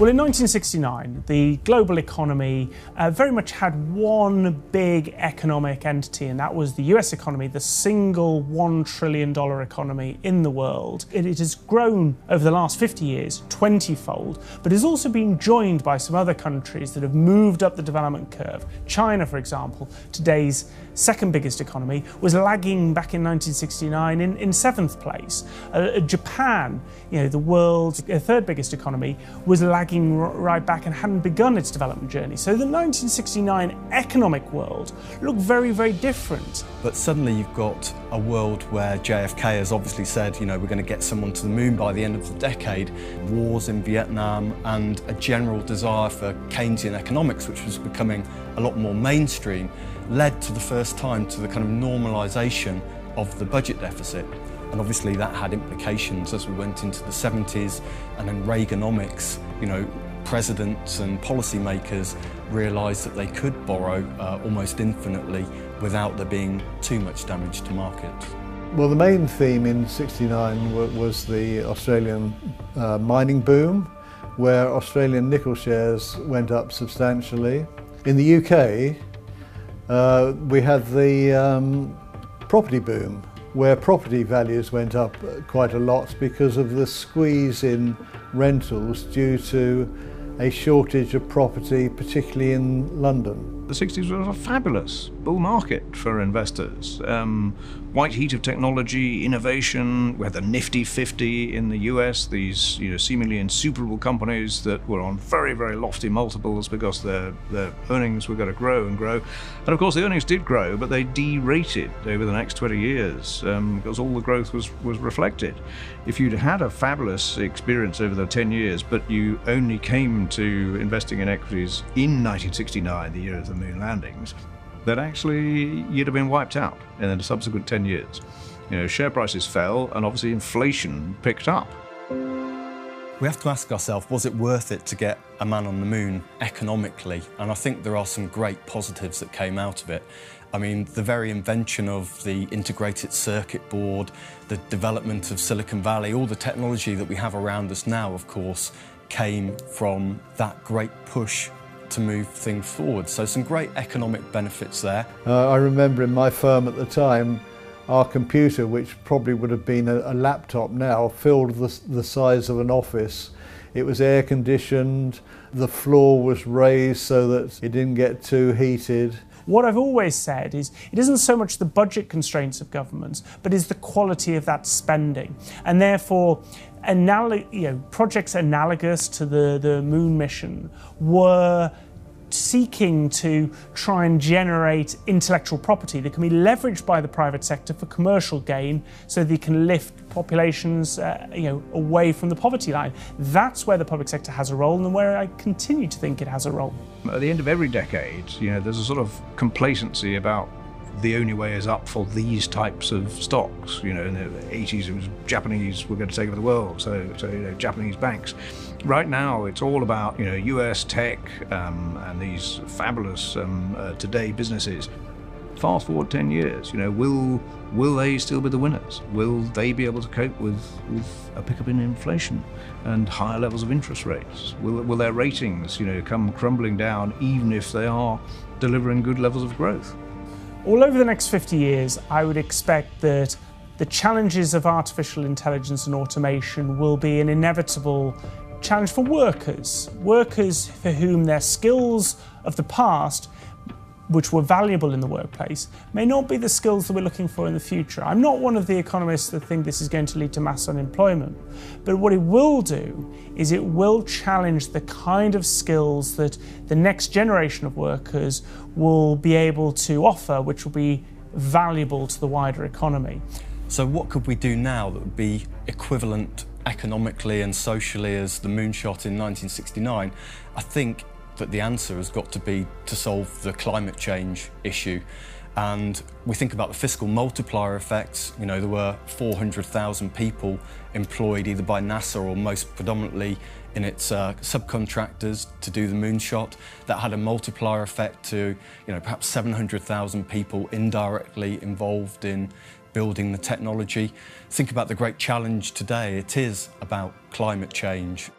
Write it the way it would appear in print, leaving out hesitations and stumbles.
Well, in 1969, the global economy very much had one big economic entity, and that was the US economy, the single $1 trillion economy in the world. It has grown over the last 50 years 20-fold, but has also been joined by some other countries that have moved up the development curve. China, for example, today's second biggest economy, was lagging back in 1969 in seventh place. Japan, the world's third biggest economy, was lagging right back and hadn't begun its development journey. So the 1969 economic world looked very, very different. But suddenly you've got a world where JFK has obviously said, we're going to get someone to the moon by the end of the decade. Wars in Vietnam and a general desire for Keynesian economics, which was becoming a lot more mainstream, led to the first time to the kind of normalisation of the budget deficit. And obviously that had implications as we went into the 70s, and then Reaganomics, presidents and policymakers realised that they could borrow almost infinitely without there being too much damage to markets. Well, the main theme in '69 was the Australian mining boom, where Australian nickel shares went up substantially. In the UK, we had the property boom, where property values went up quite a lot because of the squeeze in rentals due to a shortage of property, particularly in London. The 60s was a fabulous bull market for investors. White heat of technology, innovation. We had the Nifty 50 in the US, these seemingly insuperable companies that were on very, very lofty multiples because their earnings were going to grow and grow. And of course the earnings did grow, but they derated over the next 20 years because all the growth was reflected. If you'd had a fabulous experience over the 10 years, but you only came to investing in equities in 1969, the year of the moon landings, that actually you'd have been wiped out in the subsequent 10 years. Share prices fell and obviously inflation picked up. We have to ask ourselves, was it worth it to get a man on the moon economically? And I think there are some great positives that came out of it. I mean, the very invention of the integrated circuit board, the development of Silicon Valley, all the technology that we have around us now, of course, came from that great push to move things forward. So some great economic benefits there. I remember in my firm at the time, our computer, which probably would have been a laptop now, filled the size of an office. It was air conditioned, the floor was raised so that it didn't get too heated. What I've always said is it isn't so much the budget constraints of governments, but is the quality of that spending. And therefore, projects analogous to the moon mission were seeking to try and generate intellectual property that can be leveraged by the private sector for commercial gain so that you can lift populations away from the poverty line. That's where the public sector has a role and where I continue to think it has a role. At the end of every decade, there's a sort of complacency about the only way is up for these types of stocks. In the 80s it was Japanese were going to take over the world, so Japanese banks. Right now it's all about US tech and these fabulous today businesses. Fast forward 10 years, will they still be the winners? Will they be able to cope with a pickup in inflation and higher levels of interest rates? Will their ratings come crumbling down even if they are delivering good levels of growth? All over the next 50 years, I would expect that the challenges of artificial intelligence and automation will be an inevitable challenge for workers for whom their skills of the past, which were valuable in the workplace, may not be the skills that we're looking for in the future. I'm not one of the economists that think this is going to lead to mass unemployment, but what it will do is it will challenge the kind of skills that the next generation of workers will be able to offer, which will be valuable to the wider economy. So what could we do now that would be equivalent economically and socially as the moonshot in 1969? I think that the answer has got to be to solve the climate change issue. And we think about the fiscal multiplier effects. There were 400,000 people employed either by NASA or most predominantly in its subcontractors to do the moonshot. That had a multiplier effect to perhaps 700,000 people indirectly involved in building the technology. Think about the great challenge today. It is about climate change.